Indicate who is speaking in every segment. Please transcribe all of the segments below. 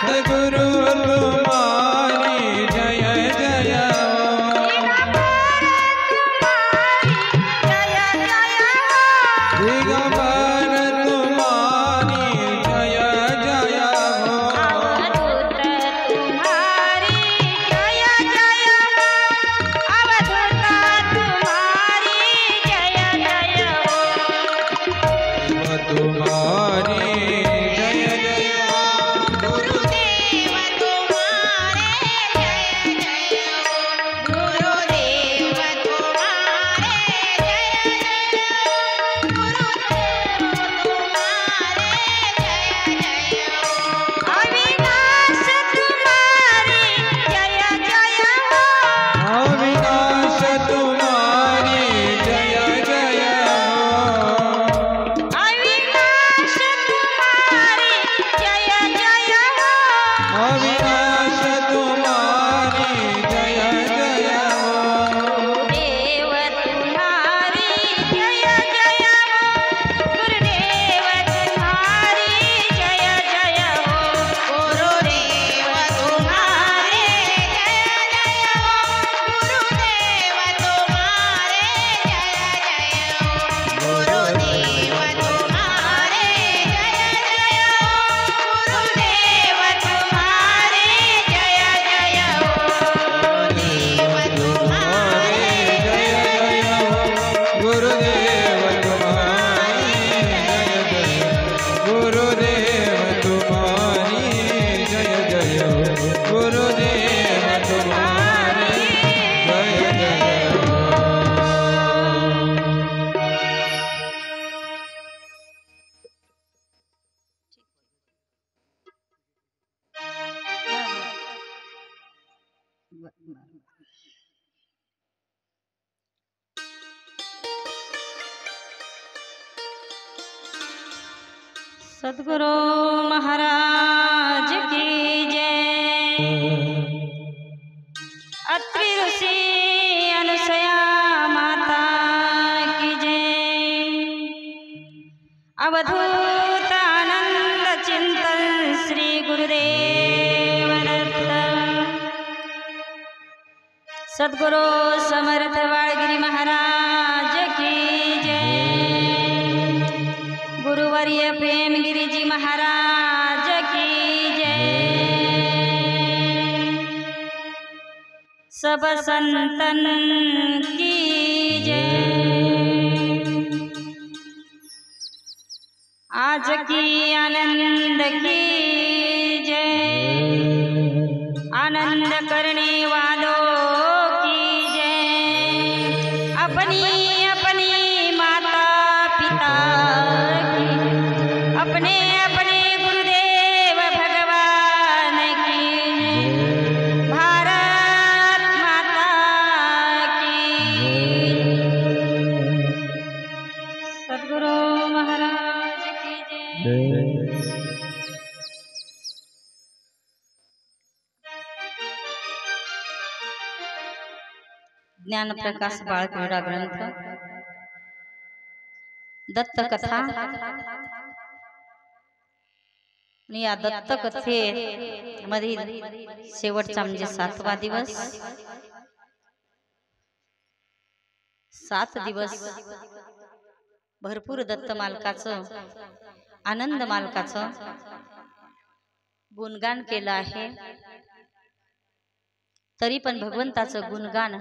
Speaker 1: सद्गुरु तुम्हारी जय जय दिगंबर तुम्हारी जय जय हो
Speaker 2: अवधूत तुम्हारी जय जय हो अवधूत तुम्हारी जय जय हो
Speaker 1: तुम्हारी जय जय हो
Speaker 2: गुरुदेव तुम्हारे जय जय हो गुरुदेव तुम्हारे जय जय हो गुरुदेव तुम्हारे जय जय हो अविनाश तुम्हारी जय जय हो
Speaker 1: अविनाश तुम्हारी जय जय हो
Speaker 2: अविनाश तुम्हारी जय जय हो
Speaker 1: अविनाश तुम्हारी जय जय हो
Speaker 2: गुरुदेव तुम्हारी जय जय हो गुरुदेव तुम्हारी जय जय हो गुरुदेव तुम्हारे जय जय हो गुरुदेव तुम्हारे जय जय हो गुरुदेव तुम्हारे जय जय हो गुरुदेव तुम्हारे जय जय हो गुरुदेव तुम्हारे
Speaker 1: जय जय हो गुरुदेव तुम्हारी जय जय हो गुरुदेव तुम्हारी जय जय हो
Speaker 2: सद्गुरु महाराज की जय अत्रि ऋषि अनुसया माता की जय अवधूत आनंद चिंतन श्री गुरुदेव दत्त सद्गुरु समर्थ वाळगिरी महाराज की जय गुरुवर्य प्रेमगिरी जी महाराज की जय सब संतन की जय आज की आनंद की जय आनंद करने वालों की जय अपनी अपनी माता पिता की अपने अपने गुरुदेव भगवान की भारत माता की सद्गुरु महाराज की जय ज्ञान प्रकाश बाळक्रीडा ग्रंथ दत्त कथा आणि या दत्त कथे मधील शेवटचा म्हणजे 7वा दिवस 7 दिवस भरपूर दत्त मालकाचं आनंद मालकाचं गुणगान केलं आहे तरी पण भगवंताचं गुणगान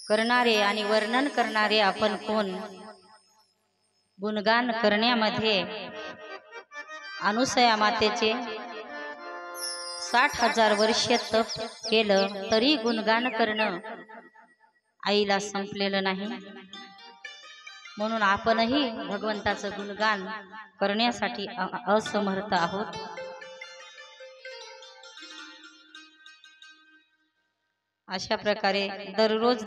Speaker 2: करणारे आणि वर्णन करणारे आपण कोण गुणगान करण्यामध्ये अनुसया मातेचे 60,000 वर्ष तप केलं तरी गुणगान करणं आईला संपलेलं नाही म्हणून आपणही भगवंताचं गुणगान करण्यासाठी असमर्थ आहोत अशा प्रकारे दररोज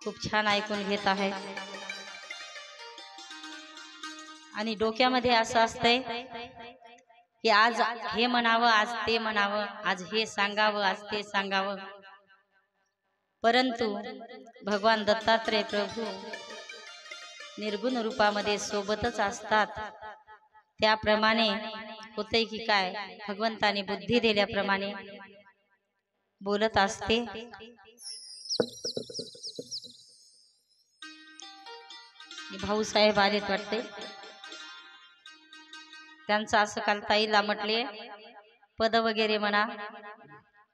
Speaker 2: खूप छान ऐकून घेत आहे आणि डोक्यामध्ये असं असतंय की आज हे म्हणावं आज ते म्हणावं आज हे सांगावं आज ते सांगावं परंतु भगवान दत्तात्रय प्रभू निर्गुण रूपामध्ये सोबतच असतात त्याप्रमाणे होतंय की काय, भगवंताने बुद्धी दिल्याप्रमाणे बोलत असते। भाऊसाहेब आलेत वाटते, त्यांचं असं काल ताईला म्हटले पद वगैरे म्हणा,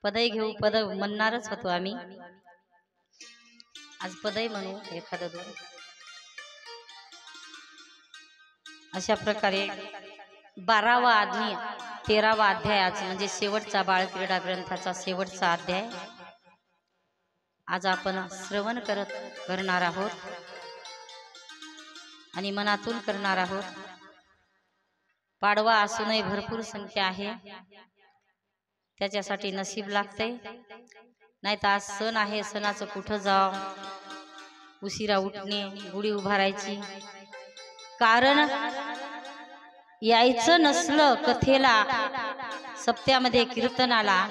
Speaker 2: पदही घेऊ, पद म्हणणारच होतो आम्ही, आज पदही म्हणू एखादं दोन। अशा प्रकारे 12वा आणि 13वा अध्यायाचा म्हणजे शेवटचा बाळक्रीडा ग्रंथाचा शेवटचा अध्याय आज आपण श्रवण करणार आहोत आणि मनातून करणार आहोत। पाडवा असूनही भरपूर संख्या आहे, त्याच्यासाठी नशीब लागते, नाही तर आज सण आहे, सणाचं कुठं जाव, उशिरा उठणे, गुढी उभारायची, कारण यायचं नसलं कथेला, सप्त्यामध्ये कीर्तनाला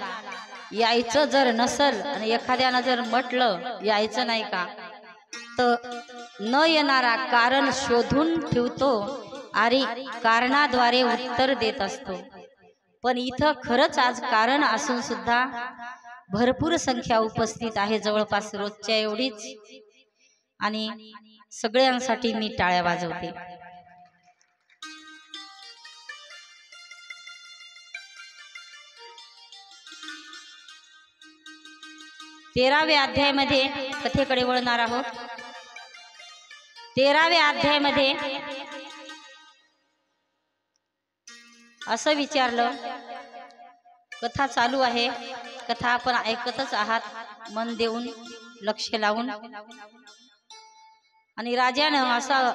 Speaker 2: यायचं जर नसल आणि एखाद्यानं जर म्हटलं यायचं नाही का, तर न येणारा कारण शोधून ठेवतो आणि कारणाद्वारे उत्तर देत असतो। पण इथं खरंच आज कारण असून सुद्धा भरपूर संख्या उपस्थित आहे, जवळपास रोजच्या एवढीच, आणि सगळ्यांसाठी मी टाळ्या वाजवते। तेराव्या अध्यायामध्ये कथेकडे वळणार आहोत। 13व्या अध्यायामध्ये असं विचारलं, कथा चालू आहे, कथा आपण ऐकतच आहात मन देऊन, लक्ष लावून, आणि राजानं असं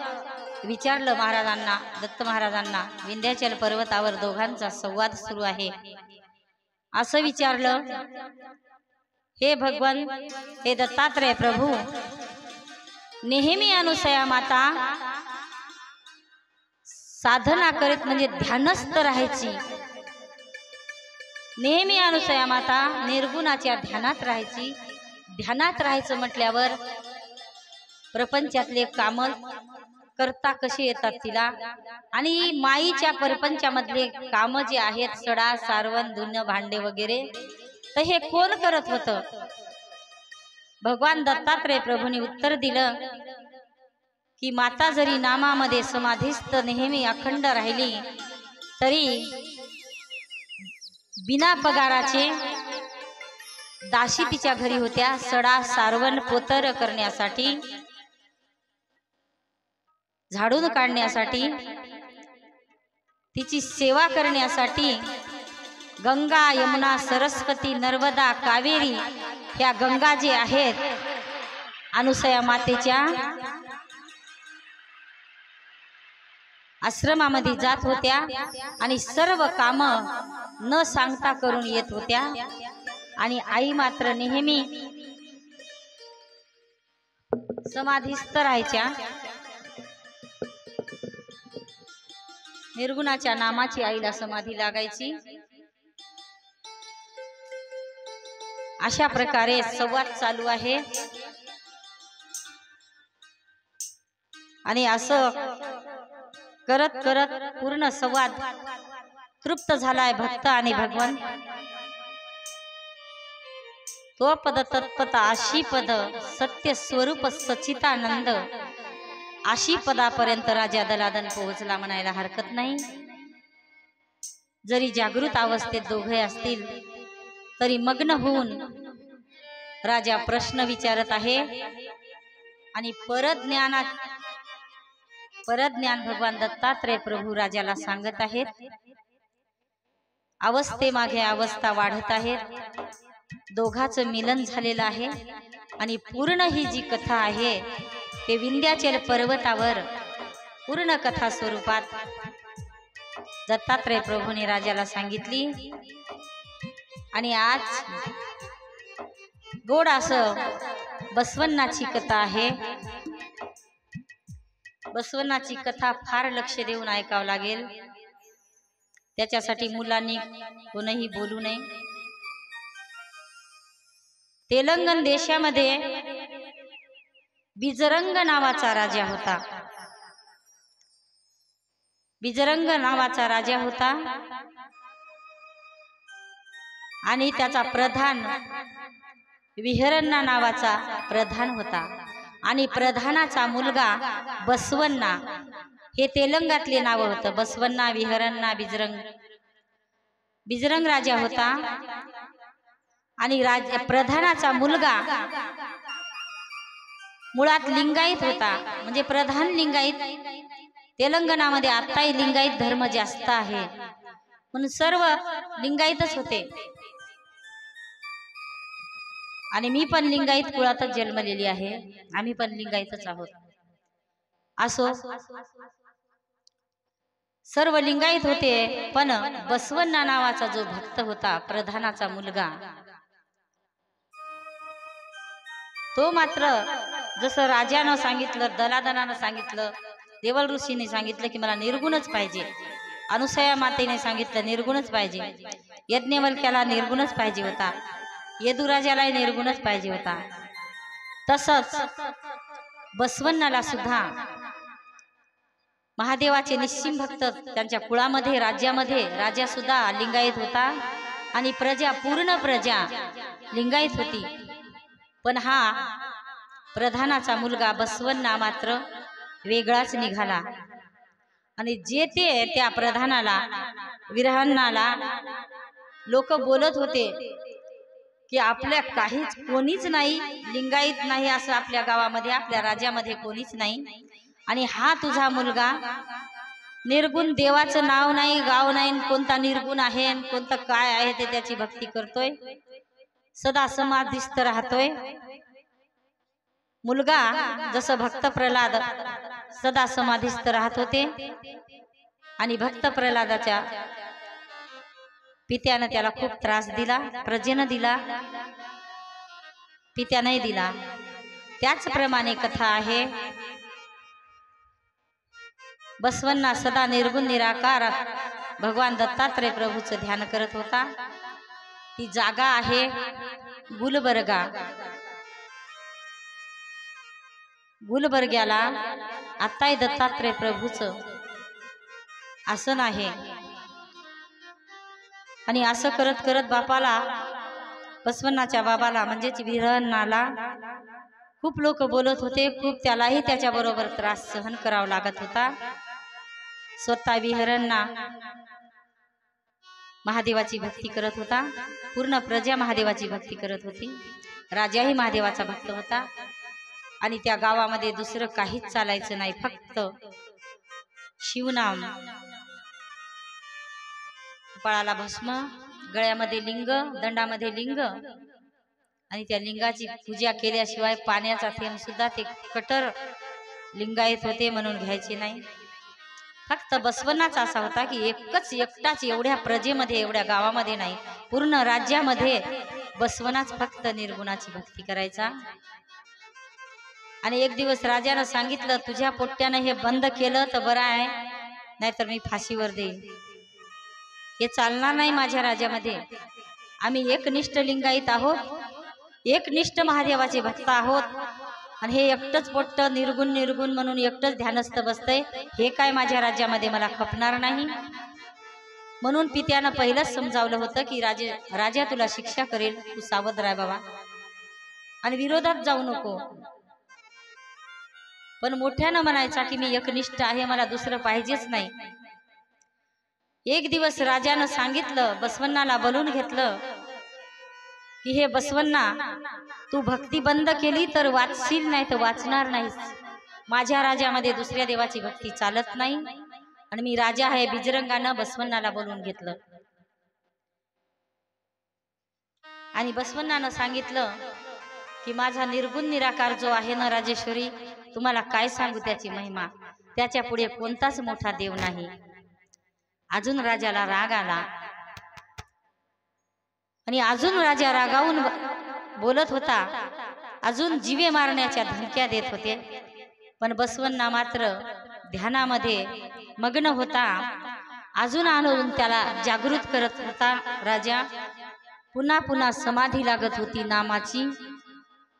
Speaker 2: विचारलं महाराजांना, दत्त महाराजांना, विंध्याचल पर्वतावर दोघांचा संवाद सुरू आहे, असं विचारलं, हे भगवान, हे दत्तात्रय प्रभू, नेहमी अनुसया माता साधना करीत म्हणजे ध्यानस्थ राहायची, नेहमी अनुसया माता निर्गुणाच्या ध्यानात राहायची। ध्यानात राहायचं म्हटल्यावर प्रपंचातले काम करता कसे येतात तिला, आणि माईच्या प्रपंचामधले काम जे आहेत, सडा सारवण धुणं भांडे वगैरे, तर हे कोण करत होतं? भगवान दत्तात्रय प्रभूंनी उत्तर दिलं की माता जरी नामामध्ये समाधिस्थ नेहमी अखंड राहिली, तरी बिना पगाराचे दासी तिच्या घरी होत्या, सडा सारवण पोतर करण्यासाठी, झाडून काढण्यासाठी, तिची सेवा करण्यासाठी गंगा, यमुना, सरस्वती, नर्मदा, कावेरी ह्या गंगा जे आहेत अनुसया मातेच्या आश्रमामध्ये जात होत्या आणि सर्व काम न सांगता करून येत होत्या, आणि आई मात्र नेहमी समाधिस्थ राहायच्या। निर्गुणाच्या नामाची आईला समाधी लागायची। अशा प्रकारे संवाद चालू आहे, आणि असं करत करत पूर्ण संवाद तृप्त झालाय भक्त आणि भगवान। तो पद तत्पद आशी पद सत्य स्वरूप सच्चितानंद, आशी पदापर्यंत राजा दलादन पोहोचला म्हणायला हरकत नाही। जरी जागृत अवस्थेत दोघे असतील तरी मग्न होऊन राजा प्रश्न विचारत आहे, आणि परज्ञान भगवान दत्तात्रय प्रभू राजाला सांगत आहेत। अवस्थेमागे अवस्था वाढत आहेत, दोघांचं मिलन झालेलं आहे, आणि पूर्ण ही जी कथा आहे ते विंध्याचल पर्वतावर पूर्ण कथा स्वरूपात दत्तात्रय प्रभूने राजाला सांगितली। आणि आज गोड असं बसवण्णाची कथा आहे। बसवण्णाची कथा फार लक्ष देऊन ऐकावं लागेल, त्याच्यासाठी मुलांनी कोणीही बोलू नये। तेलंगण देशामध्ये बिजरंग नावाचा राजा होता। बिजरंग नावाचा राजा होता आणि त्याचा प्रधान विहरण्णा नावाचा प्रधान होता आणि प्रधानाचा मुलगा बसवण्णा हे तेलंगातले नाव होतं. बसवण्णा, विहरण्णा, बिजरंग राजा होता आणि प्रधानाचा मुलगा मुळात लिंगायत होता, म्हणजे प्रधान लिंगायत. तेलंगणामध्ये आताही लिंगायत धर्म जास्त आहे म्हणून सर्व लिंगायतच होते आणि मी पण लिंगायत कुळातच जन्मलेली आहे. आम्ही पण लिंगायतच आहोत. असो, सर्व लिंगायत होते, पण बसवण्णा नावाचा जो भक्त होता, प्रधानाचा मुलगा, तो मात्र जसं राजानं सांगितलं, दलादनानं सांगितलं, देवल ऋषीने सांगितलं की मला निर्गुणच पाहिजे, अनुसया मातेने सांगितलं निर्गुणच पाहिजे, यज्ञवल्क्याला निर्गुणच पाहिजे होता, यदुराजाला निर्गुणच पाहिजे होता, तसंच बसवण्णाला सुद्धा महादेवाचे निश्चिम भक्त त्यांच्या कुळामध्ये, राज्यामध्ये राजा सुद्धा लिंगायत होता आणि प्रजा, पूर्ण प्रजा लिंगायत होती. पण हा प्रधानाचा मुलगा बसवण्णा मात्र वेगळाच निघाला आणि जे ते त्या प्रधानाला, विरहण्णाला लोक बोलत होते की आपल्या काहीच कोणीच नाही, लिंगायत नाही असं आपल्या गावामध्ये, आपल्या राज्यामध्ये कोणीच नाही आणि हा तुझा मुलगा निर्गुण, देवाचं नाव नाही, गाव नाही, कोणता निर्गुण आहे, कोणतं काय आहे ते त्याची भक्ती करतोय, सदा समाधिस्थ राहतोय. मुलगा जसं भक्त प्रल्हाद सदा समाधिस्थ राहत होते आणि भक्त प्रल्हादाच्या पित्यानं त्याला खूप त्रास दिला, प्रजेनं दिला, पित्याने दिला. त्याचप्रमाणे कथा आहे, बसवण्णा सदा निर्गुण निराकार भगवान दत्तात्रय प्रभूचं ध्यान करत होता. ती जागा आहे गुलबर्गा. गुलबर्ग्याला आत्ताही दत्तात्रय प्रभूचं आसन आहे आणि असं करत करत बापाला, बसवण्णाच्या बाबाला म्हणजेच विरहण्णाला खूप लोक बोलत होते, खूप त्यालाही त्याच्याबरोबर त्रास सहन करावा लागत होता. स्वतः विहरण्णा महादेवाची भक्ती करत होता, पूर्ण प्रजा महादेवाची भक्ती करत होती, राजाही महादेवाचा भक्त होता आणि त्या गावामध्ये दुसरं काहीच चालायचं नाही, फक्त शिवनाम, कपाळाला भस्म, गळ्यामध्ये लिंग, दंडामध्ये लिंग आणि त्या लिंगाची पूजा केल्याशिवाय पाण्याचा थेंब सुद्धा ते कटर लिंगायत होते म्हणून घ्यायचे नाही. फक्त बसवण्णाचा असा होता की एकटाच एवढ्या प्रजेमध्ये, एवढ्या गावामध्ये नाही, पूर्ण राज्यामध्ये बसवण्णाच फक्त निर्गुणाची भक्ती करायचा. आणि एक दिवस राजानं सांगितलं, तुझ्या पोट्ट्यानं हे बंद केलं तर बरं आहे, नाहीतर मी फाशीवर देईन. हे चालणार नाही माझ्या राज्यामध्ये. आम्ही एकनिष्ठ लिंगायत आहोत, एकनिष्ठ महादेवाचे भक्त आहोत आणि हे एकटंच पोट्ट निर्गुण निर्गुण म्हणून एकटंच ध्यानस्थ बसतंय, हे काय माझ्या राज्यामध्ये मला खपणार नाही. म्हणून पित्यानं पहिलंच समजावलं होतं की राजा तुला शिक्षा करेल, तू सावध राह बाबा आणि विरोधात जाऊ नको. पण मोठ्यानं म्हणायचा की मी एकनिष्ठ आहे, मला दुसरं पाहिजेच नाही. एक दिवस राजानं सांगितलं, बसवण्णाला बोलून घेतलं की हे बसवण्णा, तू भक्ती बंद केली तर वाचशील, नाही तर वाचणार नाहीस. माझ्या राज्यामध्ये दुसऱ्या देवाची भक्ती चालत नाही आणि मी राजा आहे. बिजरंगानं बसवण्णाला बोलून घेतलं आणि बसवण्णानं सांगितलं की माझा निर्गुण निराकार जो आहे ना राजेश्वरी, तुम्हाला काय सांगू त्याची महिमा, त्याच्या पुढे कोणताच मोठा देव नाही. अजून राजाला राग आला आणि अजून राजा रागावून बोलत होता, अजून जीवे मारण्याच्या धमक्या देत होते. पण बसवण्णा मात्र ध्यानामध्ये मग्न होता, अजून आणून त्याला जागृत करत होता. राजा पुन्हा पुन्हा समाधी लागत होती नामाची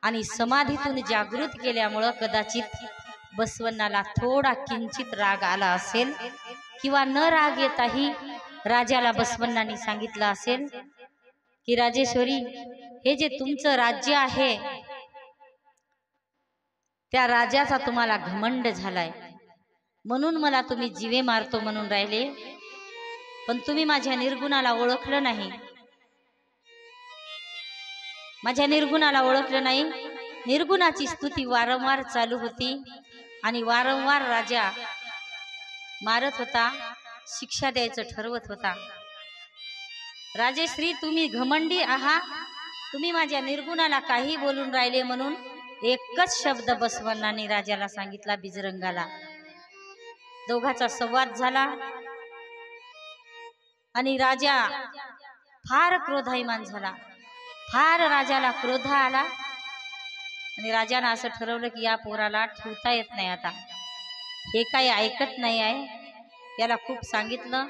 Speaker 2: आणि समाधीतून जागृत केल्यामुळं कदाचित बसवण्णाला थोडा किंचित राग आला असेल. किंवा न राग येताही राजाला बसवण्णांनी सांगितलं असेल की राजेश्वरी, हे जे तुमचं राज्य आहे त्या राजाचा तुम्हाला घमंड झालाय, म्हणून मला तुम्ही जीवे मारतो म्हणून राहिले, पण तुम्ही माझ्या निर्गुणाला ओळखलं नाही. माझ्या निर्गुणाला ओळखलं नाही. निर्गुणाची स्तुती वारंवार चालू होती आणि वारंवार राजा मारत होता, शिक्षा द्यायचं ठरवत होता. राजेश्री, तुम्ही घमंडी आहात, तुम्ही माझ्या निर्गुणाला काही बोलून राहिले म्हणून एकच शब्द बसवण्णांनी राजाला सांगितला, बिजरंगाला. दोघाचा संवाद झाला आणि राजा फार क्रोधायमान झाला. फार राजाला क्रोध आला आणि राजानं असं ठरवलं की या पोराला ठेवता येत नाही आता. हे काही ऐकत नाही आहे. याला खूप सांगितलं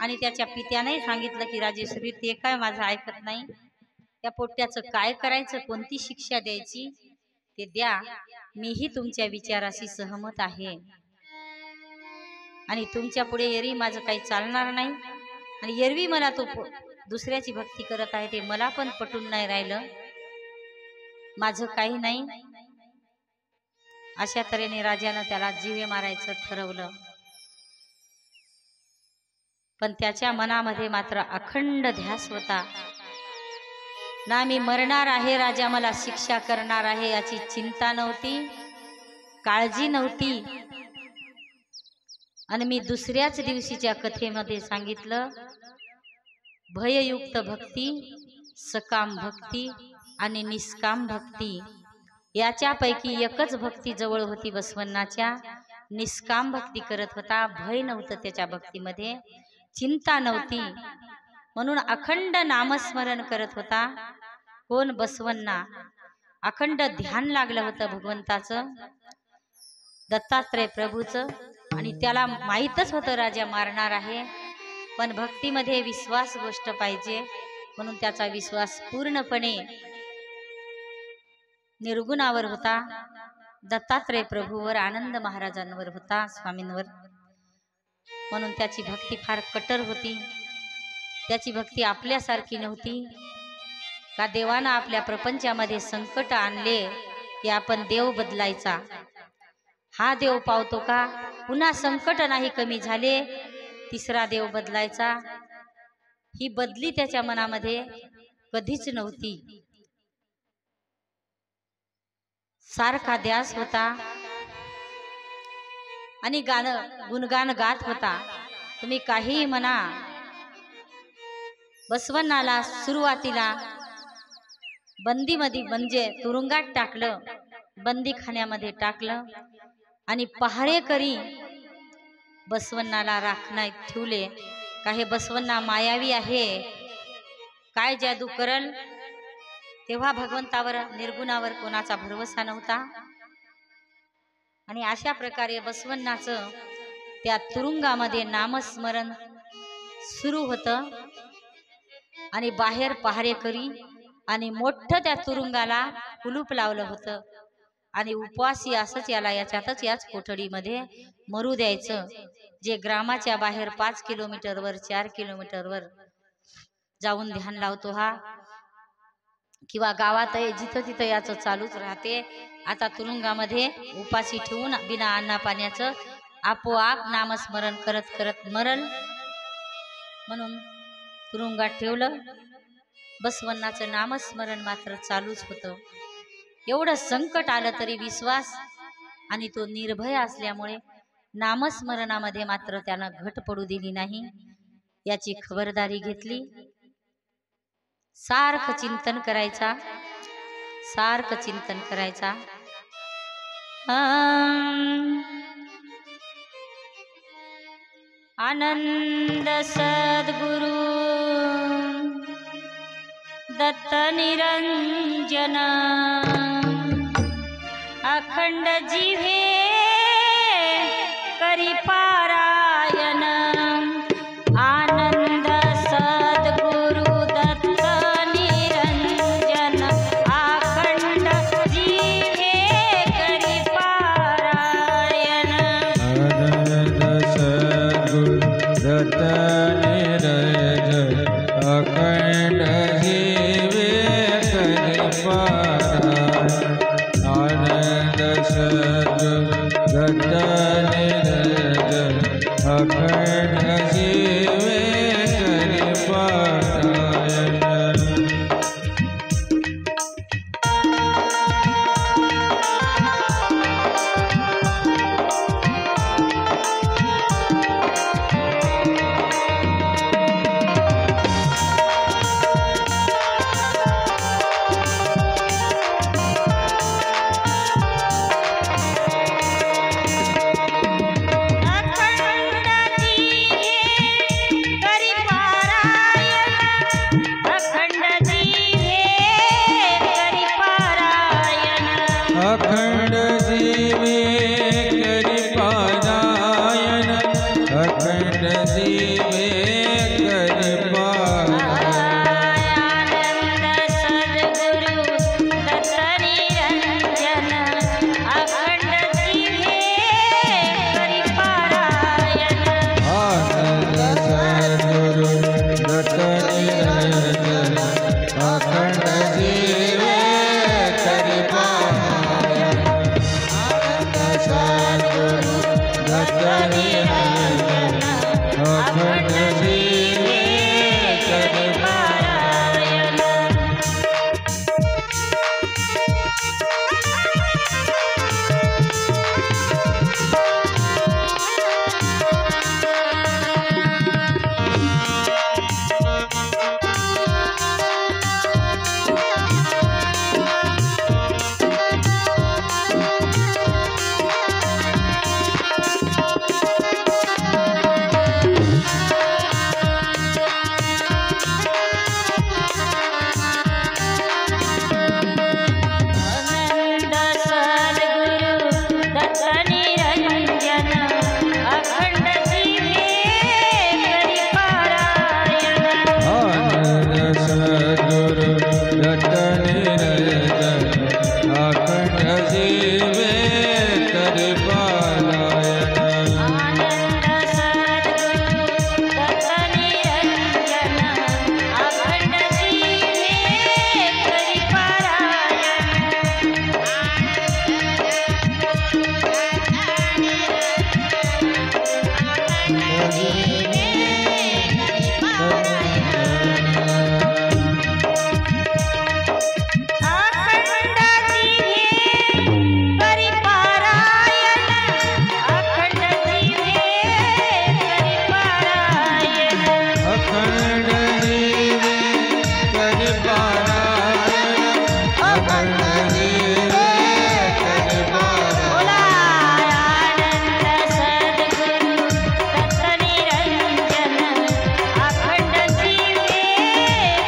Speaker 2: आणि त्याच्या पित्याने सांगितलं की राजेश्वरी, ते काय माझं ऐकत नाही, त्या पोट्याचं काय करायचं, कोणती शिक्षा द्यायची ते द्या. मीही तुमच्या विचाराशी सहमत आहे आणि तुमच्या पुढे एरवी माझं काही चालणार नाही. आणि एरवी मला तो दुसऱ्याची भक्ती करत आहे ते मला पण पटून नाही राहिलं, माझं काही नाही. अशा तऱ्हेने राजानं त्याला जीवे मारायचं ठरवलं. पण त्याच्या मनामध्ये मात्र अखंड ध्यास होता. ना मी मरणार आहे, राजा मला शिक्षा करणार आहे याची चिंता नव्हती, काळजी नव्हती. आणि मी दुसऱ्याच दिवशीच्या कथेमध्ये सांगितलं, भययुक्त भक्ती, सकाम भक्ती आणि निष्काम भक्ती याच्यापैकी एकच भक्ती जवळ होती बसवण्णाच्या. निष्काम भक्ती करत होता, भय नव्हतं त्याच्या भक्तीमध्ये, चिंता नव्हती, म्हणून अखंड नामस्मरण करत होता. कोण? बसवण्णा. अखंड ध्यान लागलं होतं भगवंताचं, दत्तात्रय प्रभूचं. आणि त्याला माहीतच होतं राजा मारणार आहे, पण भक्तीमध्ये विश्वास गोष्ट पाहिजे, म्हणून त्याचा विश्वास पूर्णपणे निर्गुणावर होता, दत्तात्रय प्रभूवर, आनंद महाराजांवर होता, स्वामींवर. म्हणून त्याची भक्ती फार कट्टर होती. त्याची भक्ती आपल्यासारखी नव्हती. का देवानं आपल्या प्रपंचामध्ये संकट आणले की आपण देव बदलायचा. हा देव पावतो का? पुन्हा संकट नाही कमी झाले, तिसरा देव बदलायचा. ही बदली त्याच्या मनामध्ये कधीच नव्हती. सारखा ध्यास होता आणि गुणगान गात होता. तुम्ही काहीही म्हणा, बसवण्णाला सुरुवातीला बंदीमध्ये म्हणजे तुरुंगात टाकलं, बंदीखान्यामध्ये टाकलं आणि पहारेकरी बसवण्णाला राखण्यात ठेवले. का हे बसवण्णा मायावी आहे, काय जादू करल. तेव्हा भगवंतावर, निर्गुणावर कोणाचा भरवसा नव्हता. आणि अशा प्रकारे बसवण्णाचं त्या तुरुंगामध्ये नामस्मरण सुरू होतं आणि बाहेर पहारेकरी आणि मोठं त्या तुरुंगाला कुलूप लावलं होतं. आणि उपवासी असंच याच्यातच याच कोठडीमध्ये मरू द्यायचं. जे ग्रामाच्या बाहेर 5 किलोमीटरवर 4 किलोमीटरवर जाऊन ध्यान लावतो हा, किंवा गावात जिथं तिथं याचं चालूच राहते. आता तुरुंगामध्ये उपाशी ठेवून बिना अन्ना पाण्याचं आपोआप नामस्मरण करत करत मरल, म्हणून तुरुंगात ठेवलं. बसवण्णाचं नामस्मरण मात्र चालूच होतं. एवढं संकट आलं तरी विश्वास आणि तो निर्भय असल्यामुळे नामस्मरणामध्ये मात्र त्यानं घट पडू दिली नाही. याची खबरदारी घेतली. सारखं चिंतन करायचा, सारखं चिंतन करायचा. आनंद सद्गुरु दत्त निरंजन अखंड जिव्हे करी पारायण. आनंद सद्गुरु दत्त निरंजन अखंड जिव्हे करी पारायण.
Speaker 1: आनंद सद्गुरु अखंड जीवे करि पारायण अखंड जीवे करि पारायण अखंड जीवे करि पारायण आनंद सद्गुरु दत्त निरंजन अखंड जीवे करि पारायण आनंद सद्गुरु दत्त निरंजन अखंड जीवे करि पारायण आनंद सद्गुरु दत्त निरंजन अखंड जीवे करि पारायण अखंड जीवे करि पारायण अखंड जीवे करि पारायण आनंद सद्गुरु दत्त निरंजन अखंड जीवे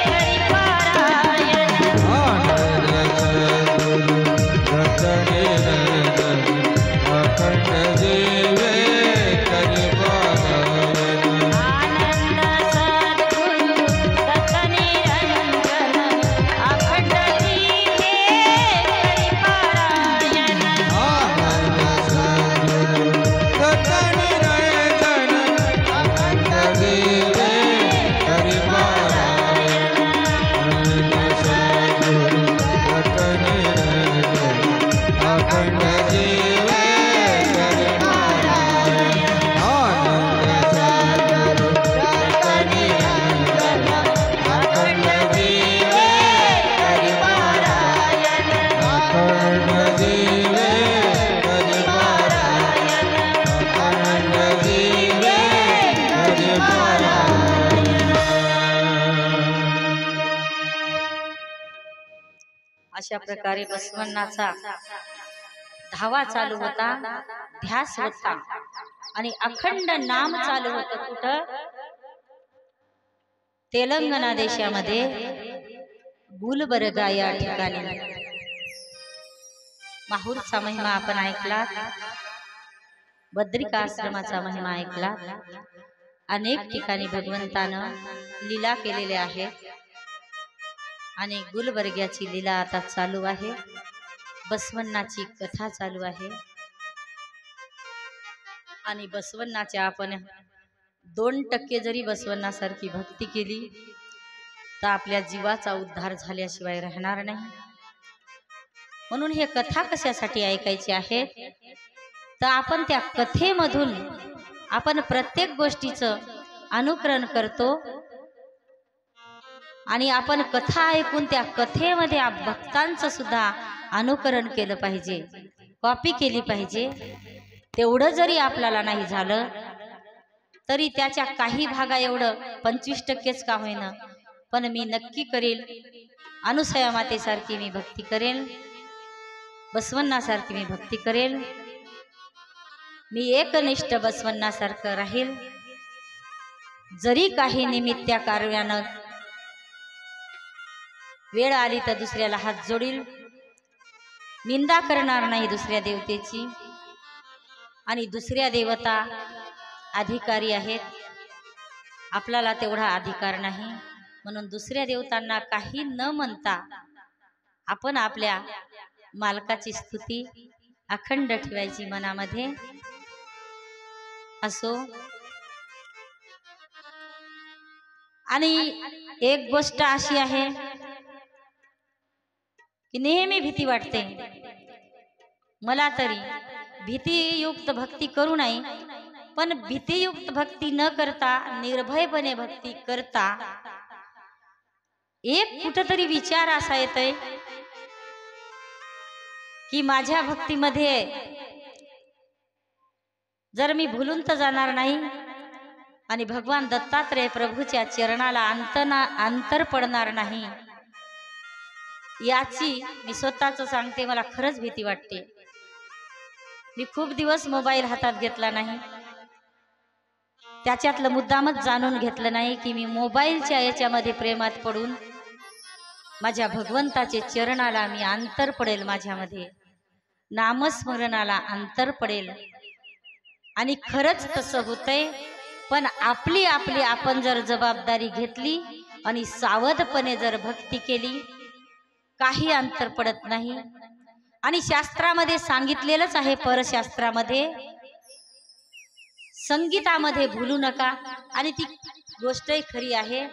Speaker 1: करि पारायण आनंद सद्गुरु दत्त निरंजन अखंड जीवे करि पारायण आनंद सद्गुरु दत्त निरंजन अखंड जीवे करि पारायण आनंद सद्गुरु दत्त निरंजन अखंड जीवे करि पारायण अखंड जीवे करि पारायण अखंड जीवे करि पारायण
Speaker 2: अशा प्रकारे बसवण्णाचा धावा चालू होता, ध्यास होता आणि अखंड नाम चालू होतं. कुठं? तेलंगणा देशामध्ये गुलबर्गा या ठिकाणी. माहूरचा महिमा आपण ऐकला, बद्रिका आश्रमाचा महिमा ऐकला. अनेक ठिकाणी भगवंतानं लीला केलेल्या आहेत आणि गुलबर्ग्याची लीला आता चालू आहे. बसवण्णाची कथा चालू आहे आणि बसवण्णाच्या आपण 2% जरी बसवण्णासारखी भक्ती केली तर आपल्या जीवाचा उद्धार झाल्याशिवाय राहणार नाही. म्हणून हे कथा कशासाठी ऐकायची आहे तर आपण त्या कथेमधून आपण प्रत्येक गोष्टीचं अनुकरण करतो आणि आपण कथा ऐकून त्या कथेमध्ये भक्तांचं सुद्धा अनुकरण केलं पाहिजे, कॉपी केली पाहिजे। तेवढं जरी आपल्याला नाही झालं तरी त्याच्या काही भागा एवढं 25%च का होईना, पण मी नक्की करेल। अनुसया मातेसारखी मी भक्ती करेल, बसवण्णासारखी मी भक्ती करेल, मी एकनिष्ठ बसवण्णासारखं राहील। जरी काही निमित्त्या कार्यानं वेळ आली तर दुसऱ्याला हात जोडील, निंदा करणार नाही दुसऱ्या देवतेची। आणि दुसऱ्या देवता अधिकारी आहेत, आपल्याला तेवढा अधिकार नाही, म्हणून दुसऱ्या देवतांना काही न म्हणता आपण आपल्या मालकाची स्तुती अखंड ठेवायची मनामध्ये। असो, आणि एक गोष्ट अशी आहे की नेहमी भीती वाटते मला, तरी भीतीयुक्त भक्ती करू नये, पण भीतीयुक्त भक्ती न करता निर्भयपणे भक्ती करता एक कुठेतरी विचार असा येतोय की माझ्या भक्तीमध्ये जर मी भुलून तर जाणार नाही आणि भगवान दत्तात्रय प्रभूच्या चरणाला अंतर पडणार नाही, याची मी स्वतःच सांगते। मला खरंच भीती वाटते। मी खूप दिवस मोबाईल हातात घेतला नाही, त्याच्यातलं मुद्दामच जाणून घेतलं नाही की मी मोबाईलच्या याच्यामध्ये प्रेमात पडून माझ्या भगवंताचे चरणाला मी अंतर पडेल, माझ्यामध्ये नामस्मरणाला अंतर पडेल। आणि खरंच तसं होतंय, पण आपली आपण जर जबाबदारी घेतली आणि सावधपणे जर भक्ती केली, काही अंतर पडत नाही। आणि शास्त्रामध्ये सांगितलेलंच आहे, परशास्त्रामध्ये संगीतामध्ये भुलू नका, आणि ती गोष्टही खरी आहे।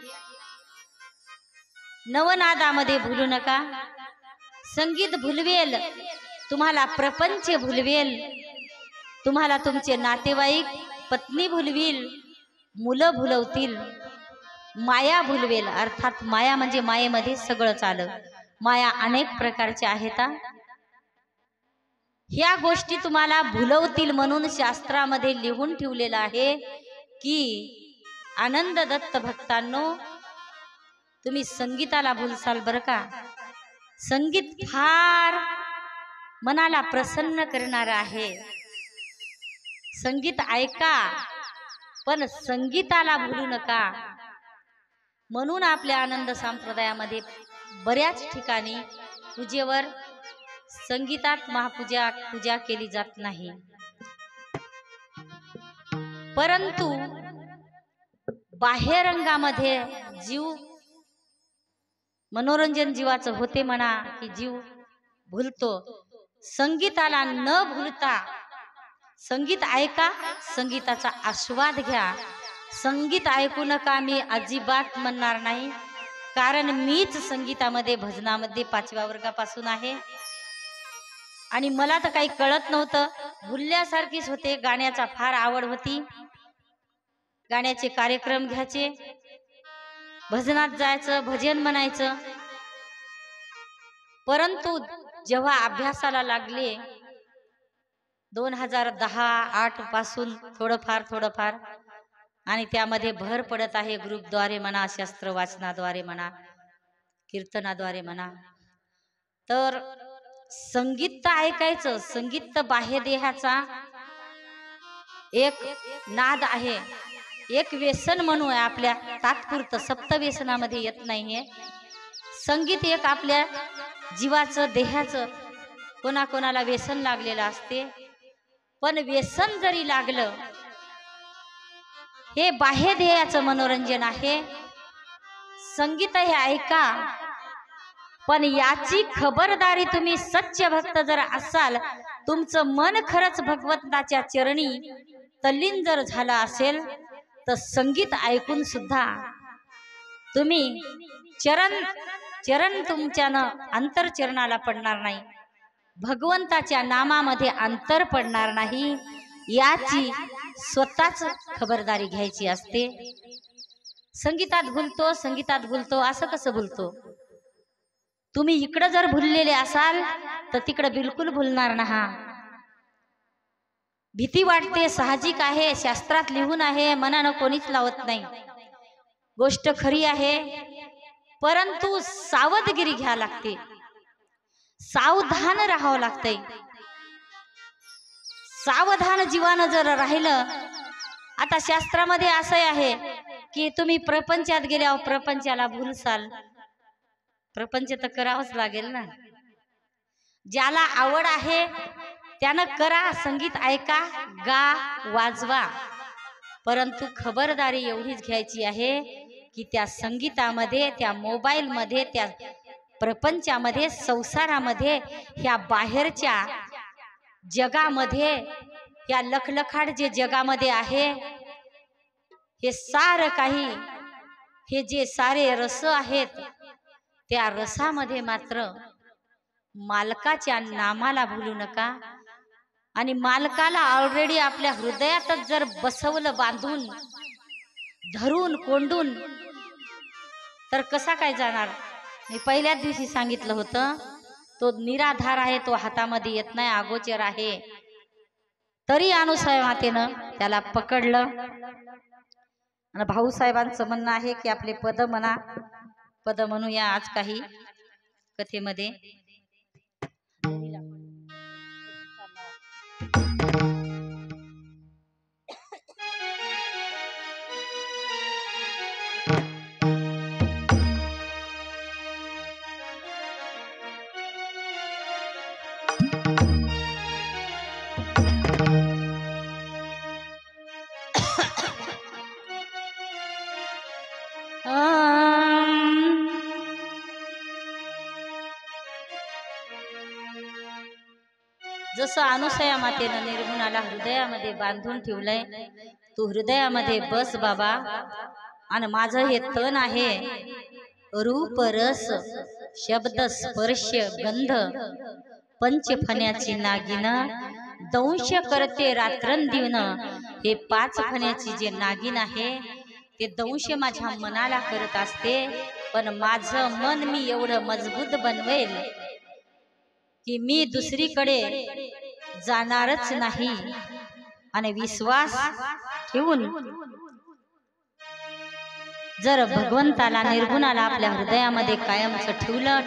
Speaker 2: नवनादामध्ये भुलू नका। संगीत भुलवेल तुम्हाला, प्रपंच भुलवेल तुम्हाला, तुमचे नातेवाईक पत्नी भुलवेल, मुलं भुलवतील, माया भुलवेल। अर्थात माया म्हणजे मायेमध्ये सगळंच आलं। माया अनेक प्रकारच्या आहेत, ह्या गोष्टी तुम्हाला भुलवतील म्हणून शास्त्रामध्ये लिहून ठेवलेलं आहे की आनंद दत्त भक्तांनो, तुम्ही संगीताला भुलसाल बरं का। संगीत फार मनाला प्रसन्न करणार आहे, संगीत ऐका, पण संगीताला भुलू नका। म्हणून आपल्या आनंद संप्रदायामध्ये बऱ्याच ठिकाणी पूजेवर संगीतात पूजा केली जात नाही, परंतु बाह्यरंगामध्ये जीव मनोरंजन जीवाचं होते म्हणा की जीव भुलतो। संगीताला न भुलता संगीत ऐका, संगीताचा आस्वाद घ्या। संगीत ऐकू नका मी अजिबात म्हणणार नाही, कारण मीच संगीतामध्ये भजनामध्ये 5व्या वर्गापासून आहे आणि मला तर काही कळत नव्हतं, भुलल्यासारखीच होते। गाण्याचा फार आवड होती, गाण्याचे कार्यक्रम घ्यायचे, भजनात जायचं, भजन म्हणायचं। परंतु जेव्हा अभ्यासाला लागले 2010-8 पासून थोडंफार आणि त्यामध्ये भर पडत आहे, ग्रुपद्वारे म्हणा, शास्त्र वाचनाद्वारे म्हणा, कीर्तनाद्वारे म्हणा, तर संगीत तर ऐकायचं। संगीत तर बाह्य देहाचा एक नाद आहे, एक व्यसन म्हणून आहे आपल्या, तात्पुरतं सप्तव्यसनामध्ये येत नाहीये। संगीत एक आपल्या जीवाचं, देहाचं कोणाकोणाला व्यसन लागलेलं असते, पण व्यसन जरी लागलं, हे बाह्य देहाचं मनोरंजन आहे। संगीत हे ऐका, पण याची खबरदारी तुम्ही सच्च भक्त जर असाल, तुमचं मन खरंच भगवंताच्या चरणी तल्लीन जर झालं असेल, तर संगीत ऐकून सुद्धा तुम्ही चरण तुमच्यानं अंतरचरणाला पडणार नाही, भगवंताच्या नामामध्ये अंतर पडणार नाही, याची स्वतःच खबरदारी घ्यायची असते. संगीतात भुलतो असं कसं भुलतो? तुम्ही इकडं जर भुललेले असाल तर तिकडं बिलकुल भुलणार नाही. भीती वाटते, साहजिक आहे, शास्त्रात लिहून आहे, मनानं कोणीच लावत नाही, गोष्ट खरी आहे. परंतु सावधगिरी घ्या लागते, सावधान राहावं लागतंय. सावधान जीवानं जर राहिलं, आता शास्त्रामध्ये असं आहे की तुम्ही प्रपंचात गेल्यावर प्रपंचाला भुलसाल, प्रपंच तर करावंच लागेल ना. ज्याला आवड आहे त्यानं करा, संगीत ऐका, गा, वाजवा. परंतु खबरदारी एवढीच घ्यायची आहे की त्या संगीतामध्ये, त्या मोबाईलमध्ये, त्या प्रपंचामध्ये, संसारामध्ये, ह्या बाहेरच्या जगामध्ये, या लखलखाट जे जगामध्ये आहे, हे सारं काही, हे जे सारे रस आहेत, त्या रसामध्ये मात्र मालकाच्या नामाला भुलू नका. आणि मालकाला ऑलरेडी आपल्या हृदयातच जर बसवलं, बांधून धरून कोंडून, तर कसा काय जाणार? मी पहिल्याच दिवशी सांगितलं होतं, तो निराधार आहे, तो हातामध्ये येत नाही, अगोचर आहे. तरी अनुसूया मातेनं त्याला पकडलं. आणि भाऊसाहेबांचं म्हणणं आहे की आपले पद म्हणा, पद म्हणूया आज काही कथेमध्ये. जसं अनुसूया मातेनं निर्गुणाला हृदयामध्ये बांधून ठेवलंय, तू हृदयामध्ये बस बाबा. आणि माझं हे तन आहे, रूप रस शब्द स्पर्श गंध पंचफण्याची नागिन, दंश करते रात्रंदिवन. हे 5 फण्याची जे नागिन आहे ते दंश माझ्या मनाला करत असते. पण माझं मन मी एवढं मजबूत बनवेल की मी दुसरीकडे जाणारच नाही. आणि विश्वास ठेवून जर भगवंताला, निर्गुणाला आपल्या हृदयामध्ये कायमचं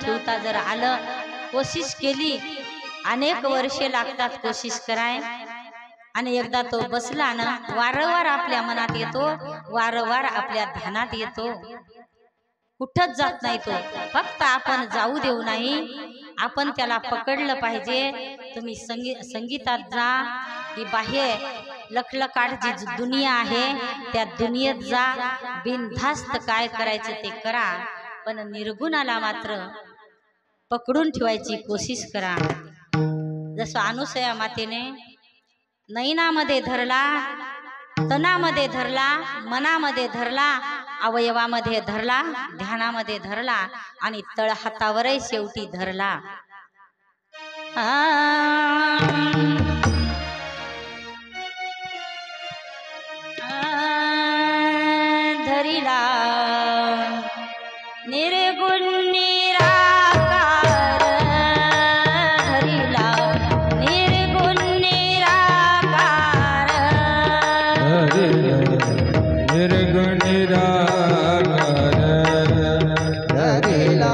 Speaker 2: ठेवता जर आलं, कोशिश केली, अनेक वर्षे लागतात कोशिश कराय. आणि एकदा तो बसला ना, वारंवार आपल्या मनात येतो, वारंवार आपल्या ध्यानात येतो, कुठंच जात नाही तो. फक्त आपण जाऊ देऊ नाही, आपण त्याला पकडलं पाहिजे. तुम्ही संगीतात जा, ही बाह्य लखलखाट जी दुनिया आहे त्या दुनियेत जा, बिनधास्त काय करायचं ते करा, पण निर्गुणाला मात्र पकडून ठेवायची कोशिश करा. जसं अनुसूया मातेने नयनामध्ये धरला, तनामध्ये धरला, मनामध्ये धरला, अवयवामध्ये धरला, ध्यानामध्ये धरला आणि तळहातावरही शेवटी धरला. धरिला निर्गुण निराकार, धरिला निर्गुण निराकार,
Speaker 1: निर्गुण निराकार, धरिला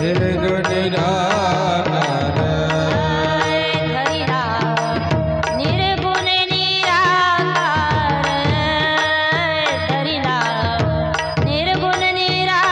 Speaker 1: निर्गुण निराकार,
Speaker 2: धरिला निर्गुण निराकार, धरिला निर्गुण निराकार.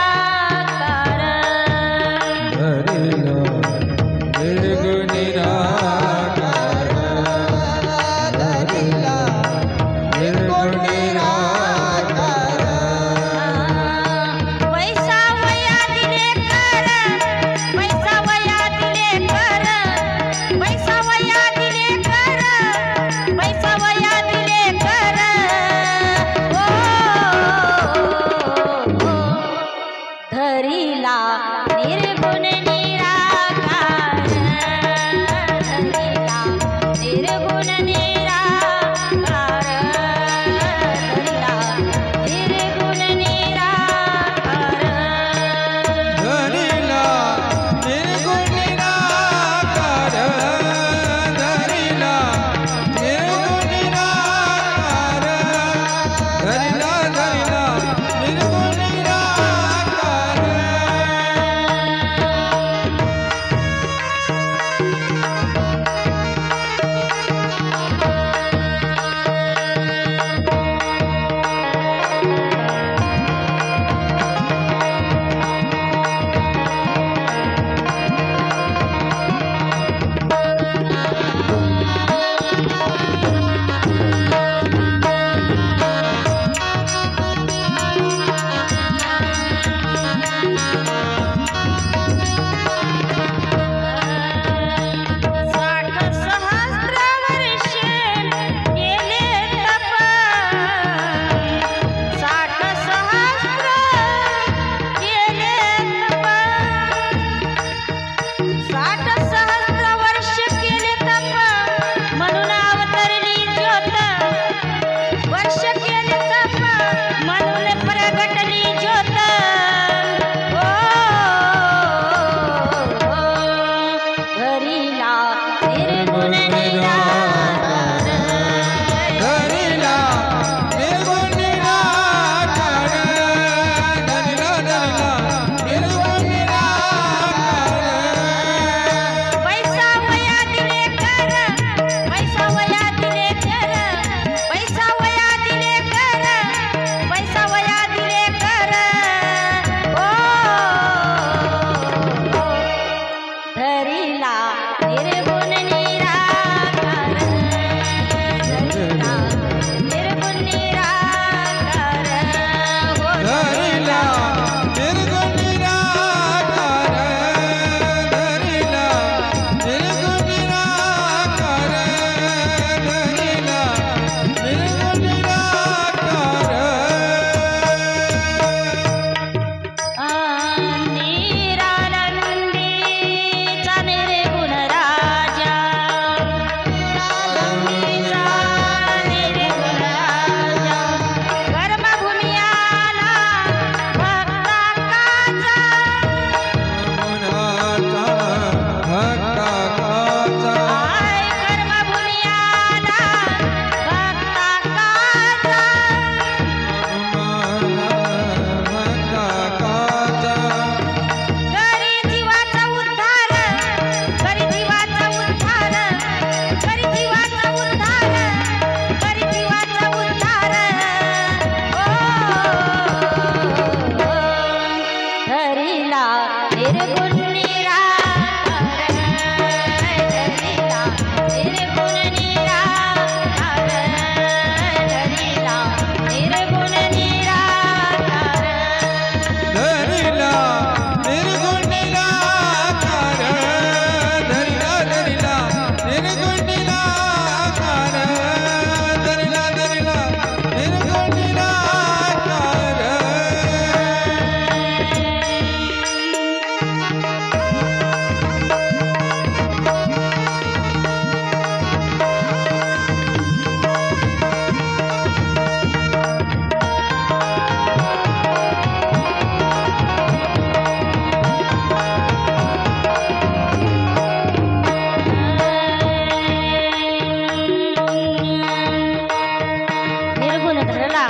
Speaker 2: धरला,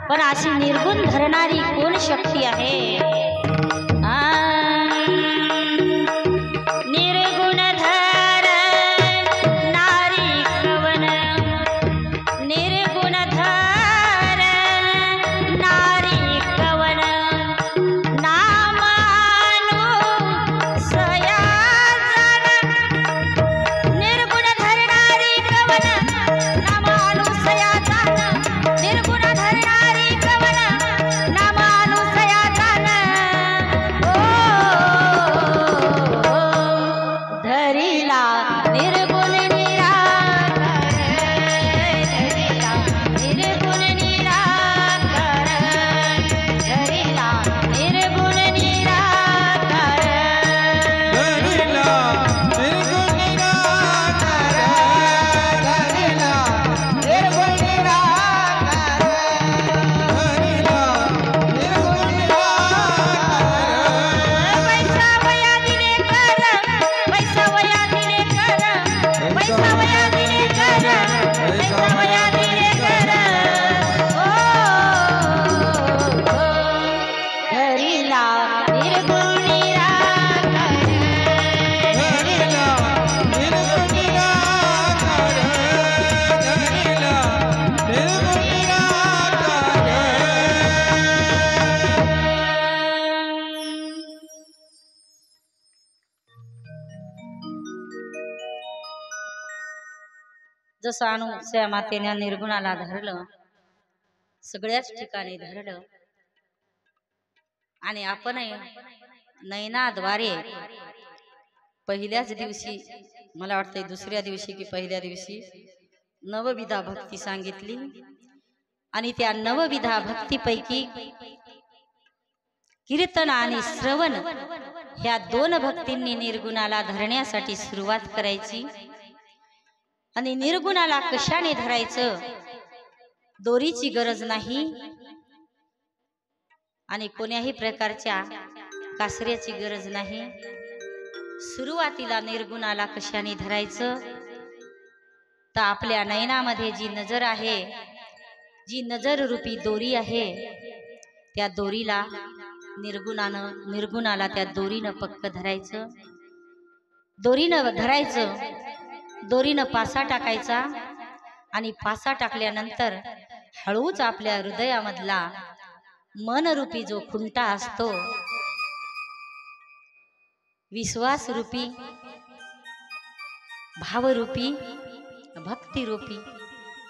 Speaker 2: पण अशी निर्गुण धरणारी कोण शक्ती आहे? निर्गुण धर नारी कवन, निर्गुण धर नारी कवन, नामानु सया जन, निर्गुण धरणारी कवन, नामानु सया जन, निर्गुण धरणारी कवन, नामानु सया जन, धरिला निर्गुण निराकर, धरिला निर्गुण निराकर, धरिला निर्गुण निराकर,
Speaker 1: धरिला निर्गुण निराकार, धरिला निर्गुण निराकार, धरिला निर्गुण निराकार.
Speaker 2: पैसा वया दिले कर, पैसा वया दिले कर, पैसा वया दिले कर, पैसा वया दिले कर, धरिला निर्गुण निराकर,
Speaker 1: धरिला निर्गुण निराकार, धरिला निर्गुण निराकार. जसं अनुसया मातेने निर्गुणाला धरलं, सगळ्याच ठिकाणी धरलं, आणि आपणही नयनाद्वारे पहिल्याच दिवशी, मला वाटतंय दुसऱ्या दिवशी की पहिल्या दिवशी, नवविधा भक्ती सांगितली. आणि त्या नवविधा भक्तीपैकी कीर्तन आणि श्रवण ह्या दोन भक्तींनी निर्गुणाला धरण्यासाठी सुरुवात करायची. आणि निर्गुणाला कशाने धरायचं? दोरीची गरज नाही आणि कोण्याही प्रकारच्या कासऱ्याची गरज नाही. सुरुवातीला निर्गुणाला कशाने धरायचं? तर आपल्या नयनामध्ये जी नजर आहे, जी नजर रूपी दोरी आहे, त्या दोरीला निर्गुणाला त्या दोरीनं पक्क धरायचं. दोरीनं धरायचं, दोरीनं पासा टाकायचा, आणि पासा टाकल्यानंतर हळूच आपल्या हृदयामधला मनरूपी जो खुंटा असतो, विश्वासरूपी, भावरूपी, भक्तिरूपी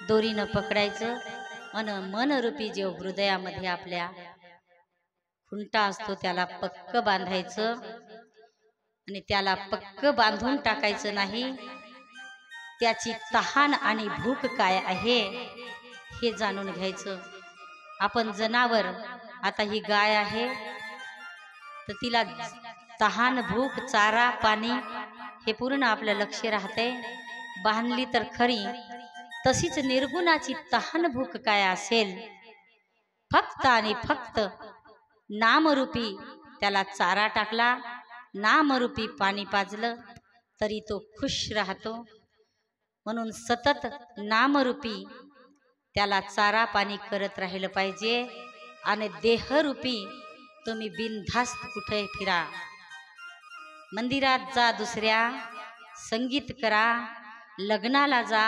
Speaker 1: दोरीनं पकडायचं. आणि मनरूपी जो हृदयामध्ये आपल्या खुंटा असतो त्याला पक्क बांधायचं. आणि त्याला पक्क बांधून टाकायचं नाही, त्याची तहान आणि भूक काय आहे हे जाणून घ्यायचं. आपण जनावर, आता ही गाय आहे तर तिला तहान, भूक, चारा, पाणी हे पूर्ण आपलं लक्ष राहते. बांधली तर खरी, तशीच निर्गुणाची तहान भूक काय असेल, फक्त आणि फक्त नामरूपी त्याला चारा टाकला, नामरूपी पाणी पाजलं तरी तो खुश राहतो. म्हणून सतत नामरूपी त्याला चारा पाणी करत राहिलं पाहिजे. आणि देहरूपी तुम्ही बिनधास्त कुठे फिरा, मंदिरात जा, दुसऱ्या संगीत करा, लग्नाला जा,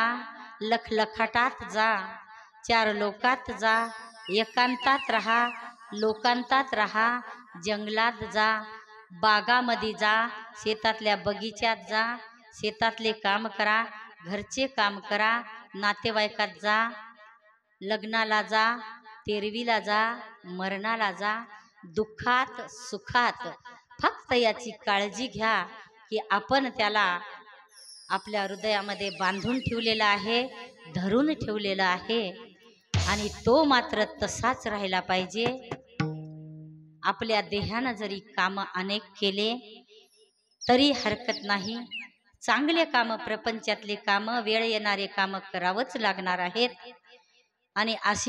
Speaker 1: लखलखाटात जा, चार लोकात जा, एकांतात राहा, लोकांतात राहा, जंगलात जा, बागामध्ये जा, शेतातल्या बगीच्यात जा, शेतातले काम करा, घरचे काम करा, नातेवाईकात जा, लग्नाला जा, तेरवीला जा, मरणाला जा, दुःखात सुखात फक्त याची काळजी घ्या की आपण त्याला आपल्या हृदयामध्ये बांधून ठेवलेला आहे, धरून ठेवलेला आहे, आणि तो मात्र तसाच राहिला पाहिजे. आपल्या देहानं जरी काम अनेक केले तरी हरकत नाही. चांगले काम, प्रपंचातले काम, वेळ येणारे काम करावंच लागणार आहेत. आणि अशी